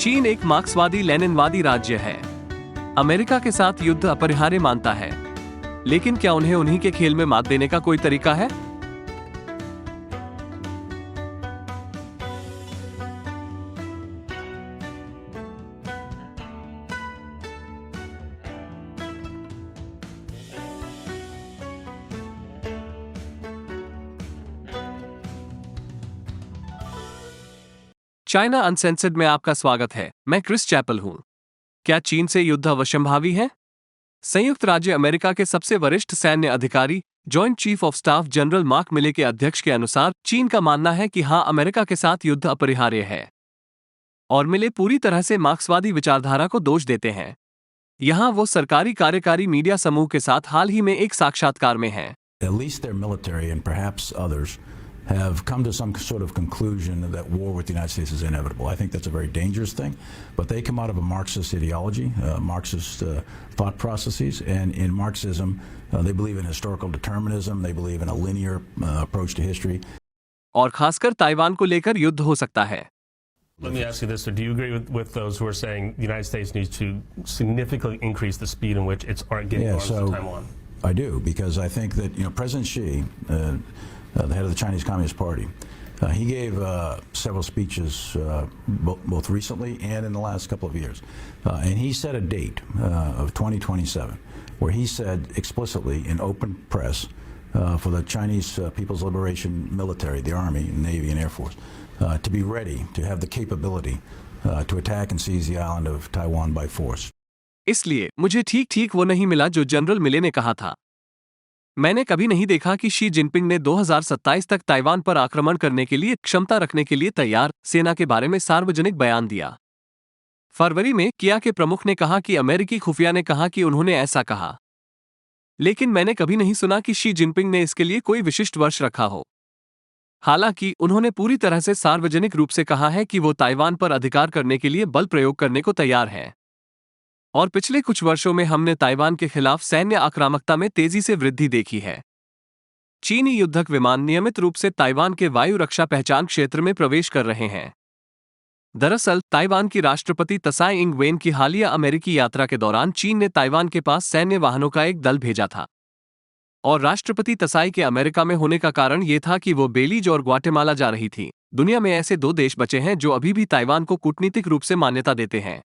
चीन एक मार्क्सवादी लेनिनवादी राज्य है। अमेरिका के साथ युद्ध अपरिहार्य मानता है, लेकिन क्या उन्हें उन्हीं के खेल में मात देने का कोई तरीका है? चाइना अनसेंसर्ड में आपका स्वागत है। मैं क्रिस चैपल हूं। क्या चीन से युद्ध अवश्यंभावी है? संयुक्त राज्य अमेरिका के सबसे वरिष्ठ सैन्य अधिकारी joint chief of staff general mark मिले के अध्यक्ष के अनुसार चीन का मानना है कि हां, अमेरिका के साथ युद्ध अपरिहार्य है। और मिले पूरी तरह से मार्क्सवादी विचारधारा को दोष देते हैं। यहां वो सरकारी कार्यकारी मीडिया समूह के साथ हाल ही में एक साक्षात्कार में हैं। At least their military and perhaps others have come to some sort of conclusion that war with the United States is inevitable. I think that's a very dangerous thing, but they come out of a Marxist ideology, Marxist thought processes, and in Marxism, they believe in historical determinism, they believe in a linear approach to history. और खासकर Taiwan को लेकर युद्ध हो सकता है। Let me ask you this: do you agree with those who are saying the United States needs to significantly increase the speed in which it's getting arms to Taiwan? I do, because I think that President Xi, the head of the Chinese Communist Party, he gave several speeches both recently and in the last couple of years, and he set a date of 2027, where he said explicitly in open press for the Chinese People's Liberation Military, the Army, Navy, and Air Force, to be ready to have the capability to attack and seize the island of Taiwan by force. इसलिए मुझे ठीक वो नहीं मिला जो general मिले ने कहा था। मैंने कभी नहीं देखा कि शी जिनपिंग ने 2027 तक ताइवान पर आक्रमण करने के लिए क्षमता रखने के लिए तैयार सेना के बारे में सार्वजनिक बयान दिया। फरवरी में किया के प्रमुख ने कहा कि अमेरिकी खुफिया ने कहा कि उन्होंने ऐसा कहा, लेकिन मैंने कभी नहीं सुना कि शी जिनपिंग ने इसके लिए कोई विशिष्ट वर्ष रखा हो। हालांकि उन्होंने पूरी तरह से सार्वजनिक रूप से कहा है कि वो ताइवान पर अधिकार करने के लिए बल प्रयोग करने को तैयार है। और पिछले कुछ वर्षों में हमने ताइवान के खिलाफ सैन्य आक्रामकता में तेजी से वृद्धि देखी है। चीनी युद्धक विमान नियमित रूप से ताइवान के वायु रक्षा पहचान क्षेत्र में प्रवेश कर रहे हैं। दरअसल ताइवान की राष्ट्रपति त्साई इंग वेन की हालिया अमेरिकी यात्रा के दौरान चीन ने ताइवान के पास सैन्य वाहनों का एक दल भेजा था। और राष्ट्रपति त्साई के अमेरिका में होने का कारण यह था कि वो बेलीज और ग्वाटेमाला जा रही थी। दुनिया में ऐसे 2 देश बचे हैं जो अभी भी ताइवान को कूटनीतिक रूप से मान्यता देते हैं।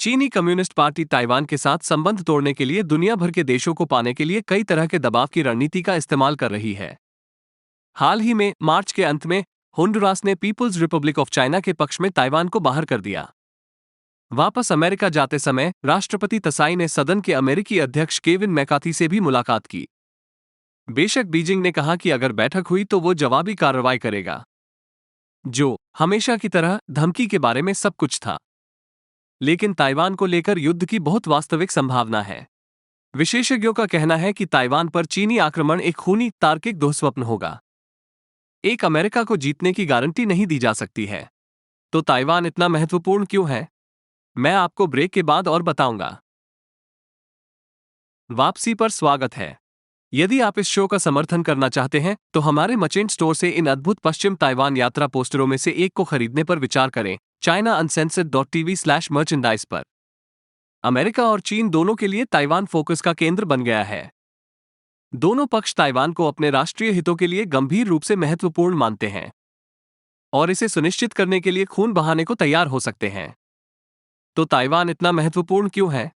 चीनी कम्युनिस्ट पार्टी ताइवान के साथ संबंध तोड़ने के लिए दुनिया भर के देशों को पाने के लिए कई तरह के दबाव की रणनीति का इस्तेमाल कर रही है। हाल ही में मार्च के अंत में होंडुरास ने पीपुल्स रिपब्लिक ऑफ चाइना के पक्ष में ताइवान को बाहर कर दिया। वापस अमेरिका जाते समय राष्ट्रपति त्साई ने सदन के अमेरिकी अध्यक्ष केविन मैकार्थी से भी मुलाकात की। बेशक बीजिंग ने कहा कि अगर बैठक हुई तो वो जवाबी कार्रवाई करेगा, जो हमेशा की तरह धमकी के बारे में सब कुछ था। लेकिन ताइवान को लेकर युद्ध की बहुत वास्तविक संभावना है। विशेषज्ञों का कहना है कि ताइवान पर चीनी आक्रमण एक खूनी तार्किक दुःस्वप्न होगा। एक अमेरिका को जीतने की गारंटी नहीं दी जा सकती है। तो ताइवान इतना महत्वपूर्ण क्यों है? मैं आपको ब्रेक के बाद और बताऊंगा। वापसी पर स्वागत है। यदि आप इस शो का समर्थन करना चाहते हैं तो हमारे मर्चेंट स्टोर से इन अद्भुत पश्चिम ताइवान यात्रा पोस्टरों में से एक को खरीदने पर विचार करें। ChinaUncensored.tv/merchandise पर। अमेरिका और चीन दोनों के लिए ताइवान फोकस का केंद्र बन गया है। दोनों पक्ष ताइवान को अपने राष्ट्रीय हितों के लिए गंभीर रूप से महत्वपूर्ण मानते हैं और इसे सुनिश्चित करने के लिए खून बहाने को तैयार हो सकते हैं। तो ताइवान इतना महत्वपूर्ण क्यों है?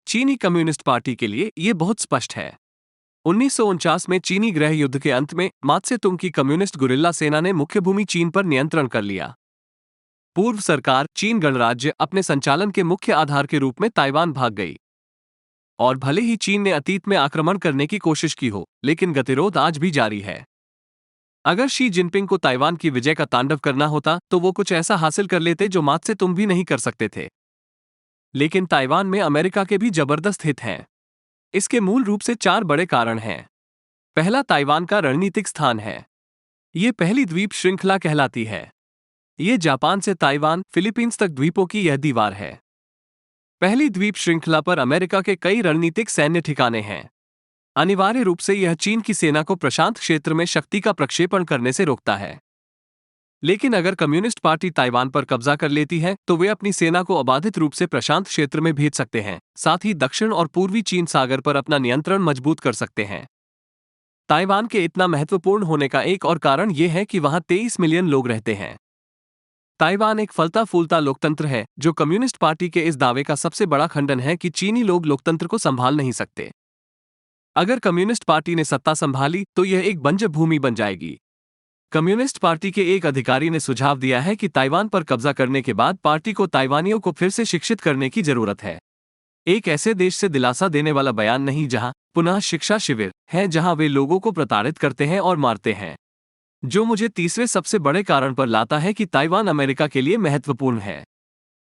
चीनी कम्युनिस्ट पार्टी के लिए यह बहुत स्पष्ट है। 1949 में चीनी गृह युद्ध के अंत में मात्सेतुंग की कम्युनिस्ट गुरिल्ला सेना ने मुख्य भूमि चीन पर नियंत्रण कर लिया। पूर्व सरकार चीन गणराज्य अपने संचालन के मुख्य आधार के रूप में ताइवान भाग गई। और भले ही चीन ने अतीत में आक्रमण करने की कोशिश की हो, लेकिन गतिरोध आज भी जारी है। अगर शी जिनपिंग को ताइवान की विजय का तांडव करना होता तो वो कुछ ऐसा हासिल कर लेते जो मात्सेतुंग भी नहीं कर सकते थे। लेकिन ताइवान में अमेरिका के भी जबरदस्त हित हैं। इसके मूल रूप से 4 बड़े कारण हैं। पहला, ताइवान का रणनीतिक स्थान है। ये पहली द्वीप श्रृंखला कहलाती है। ये जापान से ताइवान, फिलीपींस तक द्वीपों की यह दीवार है। पहली द्वीप श्रृंखला पर अमेरिका के कई रणनीतिक सैन्य ठिकाने हैं। अनिवार्य रूप से यह चीन की सेना को प्रशांत क्षेत्र में शक्ति का प्रक्षेपण करने से रोकता है। लेकिन अगर कम्युनिस्ट पार्टी ताइवान पर कब्जा कर लेती है तो वे अपनी सेना को अबाधित रूप से प्रशांत क्षेत्र में भेज सकते हैं, साथ ही दक्षिण और पूर्वी चीन सागर पर अपना नियंत्रण मजबूत कर सकते हैं। ताइवान के इतना महत्वपूर्ण होने का एक और कारण यह है कि वहां 23 मिलियन लोग रहते हैं। ताइवान एक फलता फूलता लोकतंत्र है, जो कम्युनिस्ट पार्टी के इस दावे का सबसे बड़ा खंडन है कि चीनी लोग लोकतंत्र को संभाल नहीं सकते। अगर कम्युनिस्ट पार्टी ने सत्ता संभाली तो यह एक बंजर भूमि बन जाएगी। कम्युनिस्ट पार्टी के एक अधिकारी ने सुझाव दिया है कि ताइवान पर कब्जा करने के बाद पार्टी को ताइवानियों को फिर से शिक्षित करने की जरूरत है। एक ऐसे देश से दिलासा देने वाला बयान नहीं जहां पुनः शिक्षा शिविर है, जहां वे लोगों को प्रताड़ित करते हैं और मारते हैं। जो मुझे तीसरे सबसे बड़े कारण पर लाता है कि ताइवान अमेरिका के लिए महत्वपूर्ण है।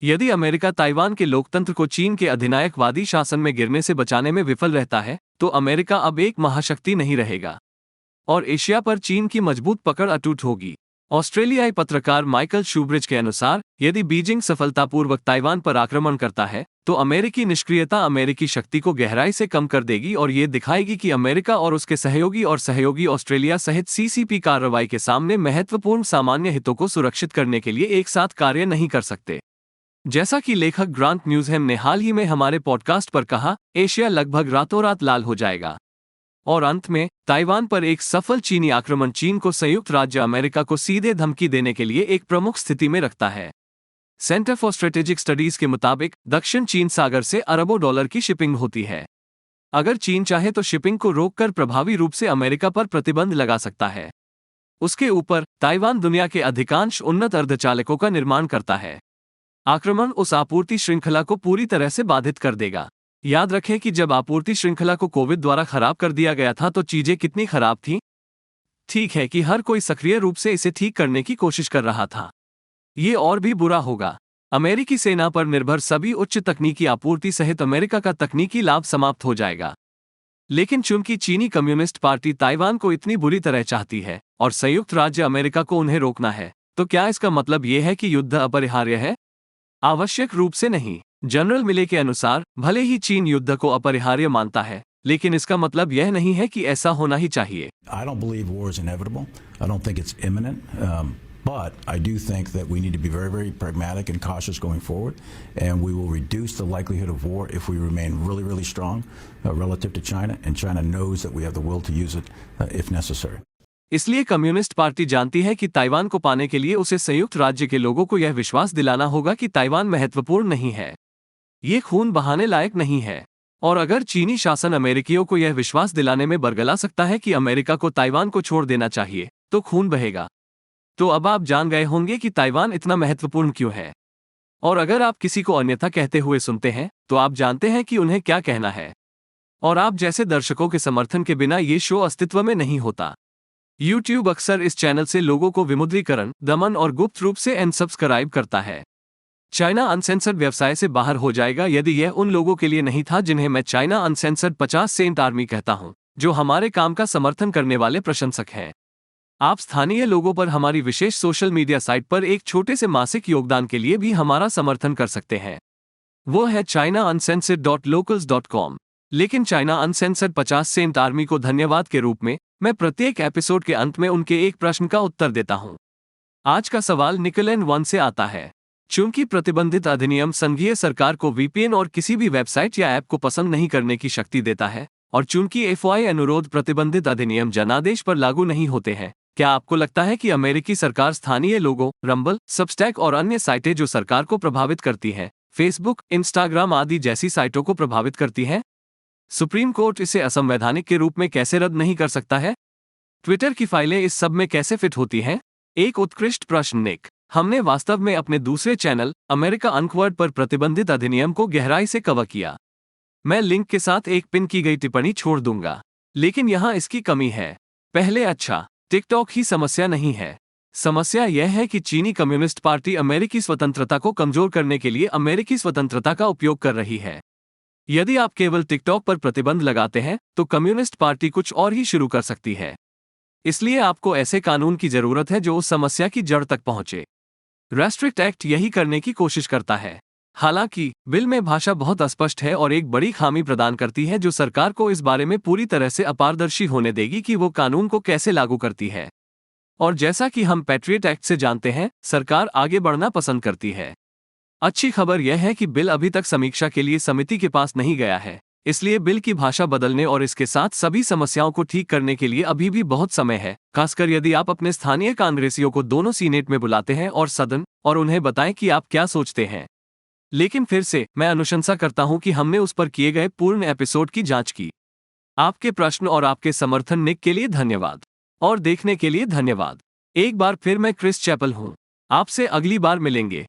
यदि अमेरिका ताइवान के लोकतंत्र को चीन के अधिनायकवादी शासन में गिरने से बचाने में विफल रहता है तो अमेरिका अब एक महाशक्ति नहीं रहेगा और एशिया पर चीन की मजबूत पकड़ अटूट होगी। ऑस्ट्रेलियाई पत्रकार माइकल शूब्रिज के अनुसार, यदि बीजिंग सफलतापूर्वक ताइवान पर आक्रमण करता है तो अमेरिकी निष्क्रियता अमेरिकी शक्ति को गहराई से कम कर देगी और ये दिखाएगी कि अमेरिका और उसके सहयोगी ऑस्ट्रेलिया सहित सीसीपी कार्रवाई के सामने महत्वपूर्ण सामान्य हितों को सुरक्षित करने के लिए एक साथ कार्य नहीं कर सकते। जैसा कि लेखक ग्रांट न्यूज़हैम ने हाल ही में हमारे पॉडकास्ट पर कहा, एशिया लगभग रातों रात लाल हो जाएगा। और अंत में, ताइवान पर एक सफल चीनी आक्रमण चीन को संयुक्त राज्य अमेरिका को सीधे धमकी देने के लिए एक प्रमुख स्थिति में रखता है। सेंटर फॉर स्ट्रेटेजिक स्टडीज के मुताबिक दक्षिण चीन सागर से अरबों डॉलर की शिपिंग होती है। अगर चीन चाहे तो शिपिंग को रोककर प्रभावी रूप से अमेरिका पर प्रतिबंध लगा सकता है। उसके ऊपर ताइवान दुनिया के अधिकांश उन्नत अर्धचालकों का निर्माण करता है। आक्रमण उस आपूर्ति श्रृंखला को पूरी तरह से बाधित कर देगा। याद रखें कि जब आपूर्ति श्रृंखला को कोविड द्वारा खराब कर दिया गया था तो चीजें कितनी खराब थीं। ठीक है कि हर कोई सक्रिय रूप से इसे ठीक करने की कोशिश कर रहा था। ये और भी बुरा होगा। अमेरिकी सेना पर निर्भर सभी उच्च तकनीकी आपूर्ति सहित अमेरिका का तकनीकी लाभ समाप्त हो जाएगा। लेकिन चूंकि चीनी कम्युनिस्ट पार्टी ताइवान को इतनी बुरी तरह चाहती है और संयुक्त राज्य अमेरिका को उन्हें रोकना है, तो क्या इसका मतलब यह है कि युद्ध अपरिहार्य है? आवश्यक रूप से नहीं। जनरल मिले के अनुसार, भले ही चीन युद्ध को अपरिहार्य मानता है, लेकिन इसका मतलब यह नहीं है कि ऐसा होना ही चाहिए। I don't believe war is inevitable. I don't think it's imminent. But I do think that we need to be very, very pragmatic and cautious going forward, and we will reduce the likelihood of war if we remain really, really strong relative to China, and China knows that we have the will to use it if necessary. इसलिए communist party जानती है कि Taiwan को पाने के लिए उसे संयुक्त राज्य के लोगों को यह विश्वास दिलाना होगा कि ताइवान महत्वपूर्ण नहीं है, ये खून बहाने लायक नहीं है। और अगर चीनी शासन अमेरिकियों को यह विश्वास दिलाने में बरगला सकता है कि अमेरिका को ताइवान को छोड़ देना चाहिए, तो खून बहेगा। तो अब आप जान गए होंगे कि ताइवान इतना महत्वपूर्ण क्यों है। और अगर आप किसी को अन्यथा कहते हुए सुनते हैं तो आप जानते हैं कि उन्हें क्या कहना है। और आप जैसे दर्शकों के समर्थन के बिना ये शो अस्तित्व में नहीं होता। YouTube अक्सर इस चैनल से लोगों को विमुद्रीकरण, दमन और गुप्त रूप से अनसब्सक्राइब करता है। चाइना अनसेंसर्ड व्यवसाय से बाहर हो जाएगा यदि यह उन लोगों के लिए नहीं था जिन्हें मैं चाइना अनसेंसर्ड 50 सेंट आर्मी कहता हूं, जो हमारे काम का समर्थन करने वाले प्रशंसक हैं। आप स्थानीय लोगों पर हमारी विशेष सोशल मीडिया साइट पर एक छोटे से मासिक योगदान के लिए भी हमारा समर्थन कर सकते हैं। वो है chinauncensored.locals.com। लेकिन चाइना अनसेंसर्ड 50 सेंट आर्मी को धन्यवाद के रूप में मैं प्रत्येक एपिसोड के अंत में उनके एक प्रश्न का उत्तर देता हूं। आज का सवाल निकलन 1 से आता है। चूंकि प्रतिबंधित अधिनियम संघीय सरकार को वीपीएन और किसी भी वेबसाइट या ऐप को पसंद नहीं करने की शक्ति देता है, और चूंकि एफओआई अनुरोध प्रतिबंधित अधिनियम जनादेश पर लागू नहीं होते हैं, क्या आपको लगता है कि अमेरिकी सरकार स्थानीय लोगों, रंबल, सबस्टैक और अन्य साइटें जो सरकार को प्रभावित करती हैं, फेसबुक, इंस्टाग्राम आदि जैसी साइटों को प्रभावित करती हैं? सुप्रीम कोर्ट इसे असंवैधानिक के रूप में कैसे रद्द नहीं कर सकता है? ट्विटर की फाइलें इस सब में कैसे फिट होती हैं? एक उत्कृष्ट प्रश्न, निक। हमने वास्तव में अपने दूसरे चैनल अमेरिका अनकवर्ड पर प्रतिबंधित अधिनियम को गहराई से कवर किया। मैं लिंक के साथ एक पिन की गई टिप्पणी छोड़ दूंगा। लेकिन यहाँ इसकी कमी है। पहले, अच्छा, टिकटॉक ही समस्या नहीं है। समस्या यह है कि चीनी कम्युनिस्ट पार्टी अमेरिकी स्वतंत्रता को कमजोर करने के लिए अमेरिकी स्वतंत्रता का उपयोग कर रही है। यदि आप केवल टिकटॉक पर प्रतिबंध लगाते हैं तो कम्युनिस्ट पार्टी कुछ और ही शुरू कर सकती है। इसलिए आपको ऐसे कानून की जरूरत है जो उस समस्या की जड़ तक पहुंचे। रेस्ट्रिक्ट एक्ट यही करने की कोशिश करता है। हालांकि बिल में भाषा बहुत अस्पष्ट है और एक बड़ी खामी प्रदान करती है जो सरकार को इस बारे में पूरी तरह से अपारदर्शी होने देगी कि वो कानून को कैसे लागू करती है। और जैसा कि हम पैट्रियट एक्ट से जानते हैं, सरकार आगे बढ़ना पसंद करती है। अच्छी खबर यह है कि बिल अभी तक समीक्षा के लिए समिति के पास नहीं गया है, इसलिए बिल की भाषा बदलने और इसके साथ सभी समस्याओं को ठीक करने के लिए अभी भी बहुत समय है, खासकर यदि आप अपने स्थानीय कांग्रेसियों को दोनों सीनेट में बुलाते हैं और सदन, और उन्हें बताएं कि आप क्या सोचते हैं। लेकिन फिर से, मैं अनुशंसा करता हूं कि हमने उस पर किए गए पूर्ण एपिसोड की जांच की। आपके प्रश्न और आपके समर्थन निक के लिए धन्यवाद। और देखने के लिए धन्यवाद। एक बार फिर मैं क्रिस चैपल हूं। आपसे अगली बार मिलेंगे।